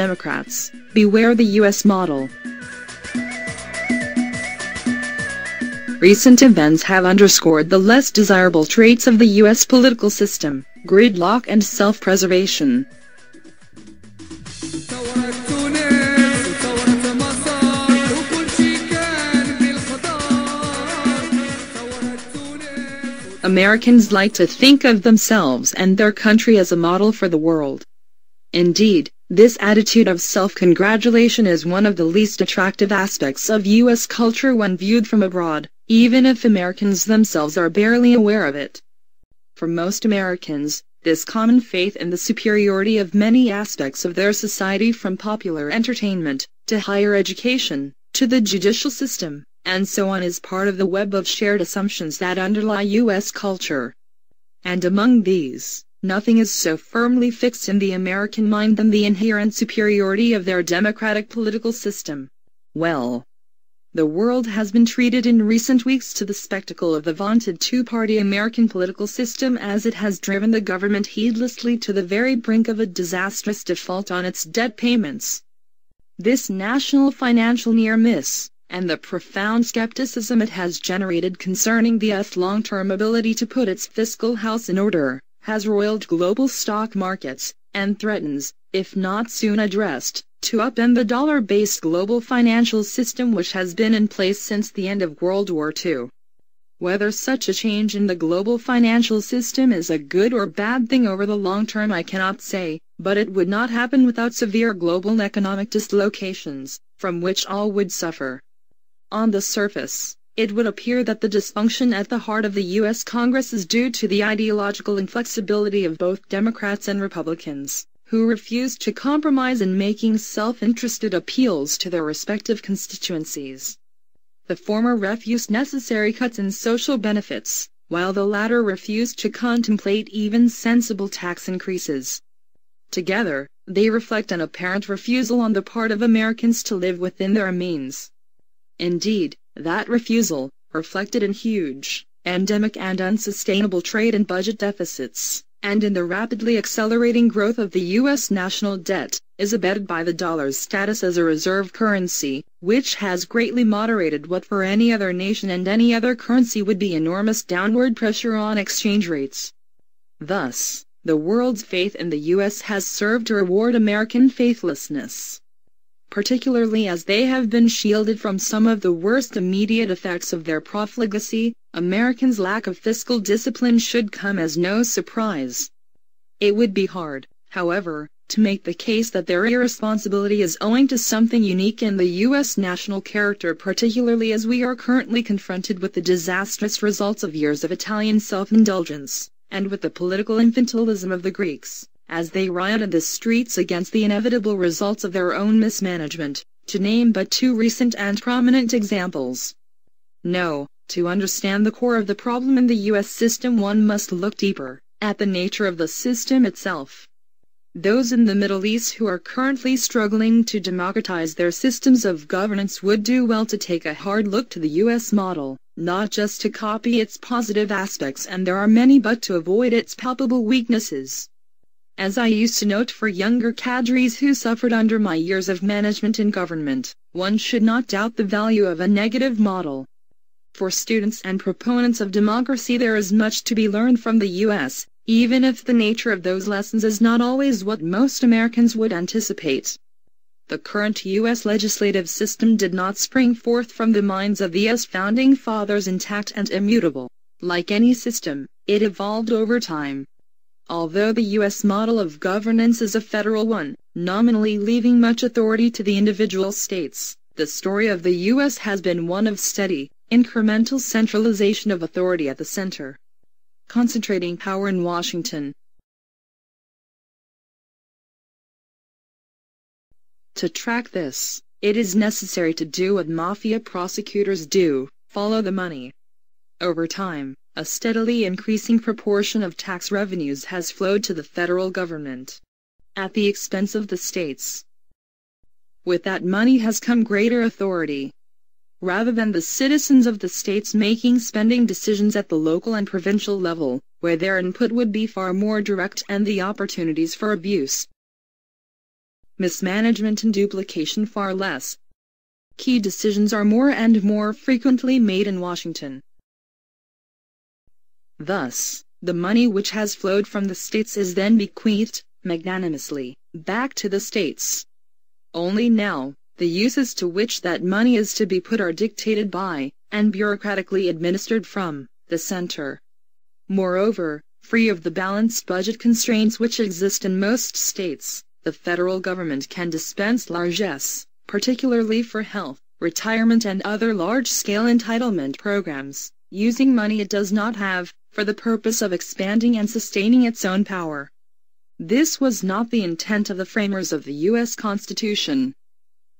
Democrats, beware the U.S. model. Recent events have underscored the less desirable traits of the U.S. political system: gridlock and self-preservation. Americans like to think of themselves and their country as a model for the world. Indeed, this attitude of self-congratulation is one of the least attractive aspects of U.S. culture when viewed from abroad, even if Americans themselves are barely aware of it. For most Americans, this common faith in the superiority of many aspects of their society, from popular entertainment, to higher education, to the judicial system, and so on, is part of the web of shared assumptions that underlie U.S. culture. And among these, nothing is so firmly fixed in the American mind than the inherent superiority of their democratic political system. Well, the world has been treated in recent weeks to the spectacle of the vaunted two-party American political system, as it has driven the government heedlessly to the very brink of a disastrous default on its debt payments. This national financial near-miss, and the profound skepticism it has generated concerning the U.S. long-term ability to put its fiscal house in order, has roiled global stock markets, and threatens, if not soon addressed, to upend the dollar-based global financial system which has been in place since the end of World War II. Whether such a change in the global financial system is a good or bad thing over the long term I cannot say, but it would not happen without severe global economic dislocations, from which all would suffer. On the surface, it would appear that the dysfunction at the heart of the U.S. Congress is due to the ideological inflexibility of both Democrats and Republicans, who refuse to compromise in making self-interested appeals to their respective constituencies. The former refused necessary cuts in social benefits, while the latter refused to contemplate even sensible tax increases. Together, they reflect an apparent refusal on the part of Americans to live within their means. Indeed, that refusal, reflected in huge, endemic and unsustainable trade and budget deficits, and in the rapidly accelerating growth of the U.S. national debt, is abetted by the dollar's status as a reserve currency, which has greatly moderated what for any other nation and any other currency would be enormous downward pressure on exchange rates. Thus, the world's faith in the U.S. has served to reward American faithlessness. Particularly as they have been shielded from some of the worst immediate effects of their profligacy, Americans' lack of fiscal discipline should come as no surprise. It would be hard, however, to make the case that their irresponsibility is owing to something unique in the U.S. national character, particularly as we are currently confronted with the disastrous results of years of Italian self-indulgence, and with the political infantilism of the Greeks, as they riot in the streets against the inevitable results of their own mismanagement, to name but two recent and prominent examples. No, to understand the core of the problem in the U.S. system one must look deeper, at the nature of the system itself. Those in the Middle East who are currently struggling to democratize their systems of governance would do well to take a hard look to the U.S. model, not just to copy its positive aspects, and there are many, but to avoid its palpable weaknesses. As I used to note for younger cadres who suffered under my years of management in government, one should not doubt the value of a negative model. For students and proponents of democracy there is much to be learned from the U.S., even if the nature of those lessons is not always what most Americans would anticipate. The current U.S. legislative system did not spring forth from the minds of the U.S. founding fathers intact and immutable. Like any system, it evolved over time. Although the U.S. model of governance is a federal one, nominally leaving much authority to the individual states, the story of the U.S. has been one of steady, incremental centralization of authority at the center, concentrating power in Washington. To track this, it is necessary to do what mafia prosecutors do: follow the money. Over time, a steadily increasing proportion of tax revenues has flowed to the federal government, at the expense of the states. With that money has come greater authority. Rather than the citizens of the states making spending decisions at the local and provincial level, where their input would be far more direct and the opportunities for abuse mismanagement and duplication far less. Key decisions are more and more frequently made in Washington. Thus, the money which has flowed from the states is then bequeathed, magnanimously, back to the states. Only now, the uses to which that money is to be put are dictated by, and bureaucratically administered from, the center. Moreover, free of the balanced budget constraints which exist in most states, the federal government can dispense largesse, particularly for health, retirement and other large-scale entitlement programs, using money it does not have, for the purpose of expanding and sustaining its own power. This was not the intent of the framers of the U.S. Constitution.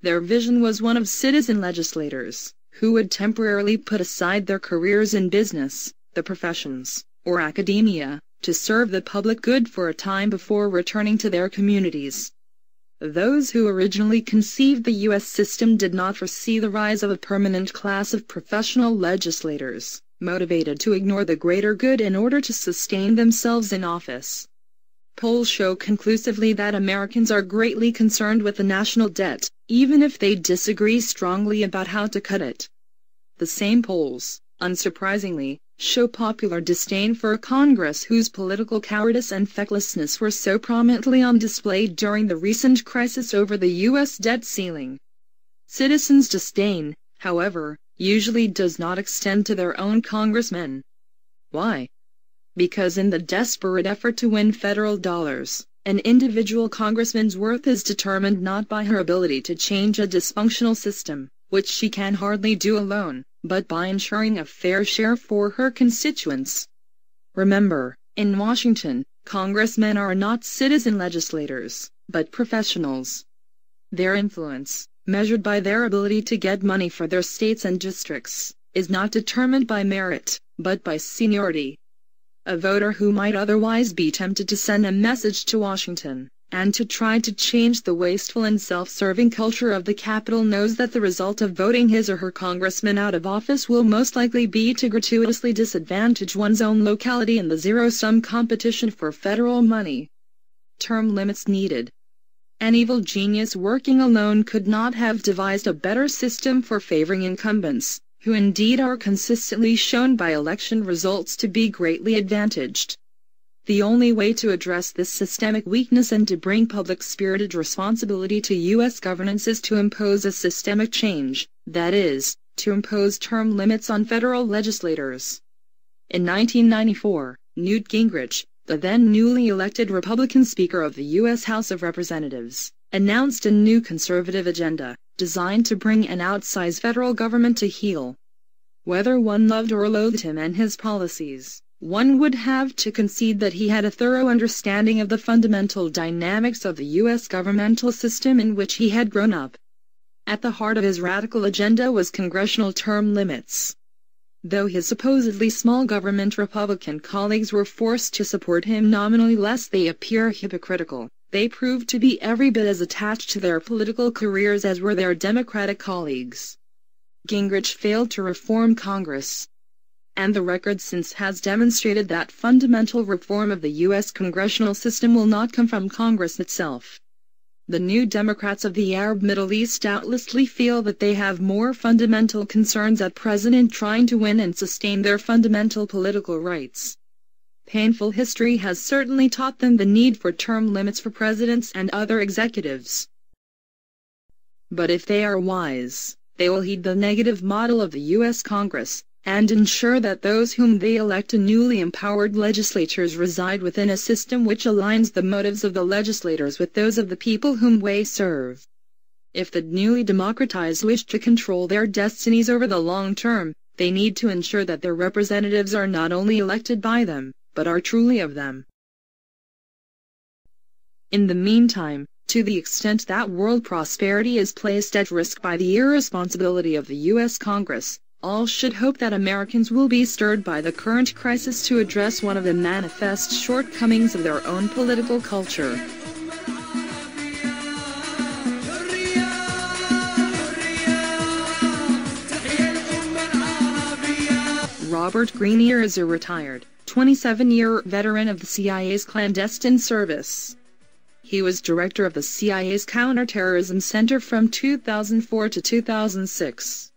Their vision was one of citizen legislators, who would temporarily put aside their careers in business, the professions, or academia, to serve the public good for a time before returning to their communities. Those who originally conceived the U.S. system did not foresee the rise of a permanent class of professional legislators, motivated to ignore the greater good in order to sustain themselves in office. Polls show conclusively that Americans are greatly concerned with the national debt, even if they disagree strongly about how to cut it. The same polls, unsurprisingly, show popular disdain for a Congress whose political cowardice and fecklessness were so prominently on display during the recent crisis over the U.S. debt ceiling. Citizens' disdain, however, usually does not extend to their own congressmen. Why? Because in the desperate effort to win federal dollars, an individual congressman's worth is determined not by her ability to change a dysfunctional system, which she can hardly do alone, but by ensuring a fair share for her constituents. Remember, in Washington, congressmen are not citizen legislators, but professionals. Their influence, measured by their ability to get money for their states and districts, is not determined by merit, but by seniority. A voter who might otherwise be tempted to send a message to Washington, and to try to change the wasteful and self-serving culture of the Capitol knows that the result of voting his or her congressman out of office will most likely be to gratuitously disadvantage one's own locality in the zero-sum competition for federal money. Term limits needed. An evil genius working alone could not have devised a better system for favoring incumbents, who indeed are consistently shown by election results to be greatly advantaged. The only way to address this systemic weakness and to bring public-spirited responsibility to U.S. governance is to impose a systemic change, that is, to impose term limits on federal legislators. In 1994, Newt Gingrich, the then newly elected Republican Speaker of the U.S. House of Representatives, announced a new conservative agenda, designed to bring an outsized federal government to heel. Whether one loved or loathed him and his policies, one would have to concede that he had a thorough understanding of the fundamental dynamics of the U.S. governmental system in which he had grown up. At the heart of his radical agenda was congressional term limits. Though his supposedly small government Republican colleagues were forced to support him nominally lest they appear hypocritical, they proved to be every bit as attached to their political careers as were their Democratic colleagues. Gingrich failed to reform Congress, and the record since has demonstrated that fundamental reform of the U.S. congressional system will not come from Congress itself. The New Democrats of the Arab Middle East doubtlessly feel that they have more fundamental concerns at present in trying to win and sustain their fundamental political rights. Painful history has certainly taught them the need for term limits for presidents and other executives. But if they are wise, they will heed the negative model of the U.S. Congress, and ensure that those whom they elect to newly empowered legislatures reside within a system which aligns the motives of the legislators with those of the people whom they serve. If the newly democratized wish to control their destinies over the long term, they need to ensure that their representatives are not only elected by them, but are truly of them. In the meantime, to the extent that world prosperity is placed at risk by the irresponsibility of the U.S. Congress, all should hope that Americans will be stirred by the current crisis to address one of the manifest shortcomings of their own political culture. Robert Grenier is a retired, 27-year veteran of the CIA's clandestine service. He was director of the CIA's Counterterrorism Center from 2004 to 2006.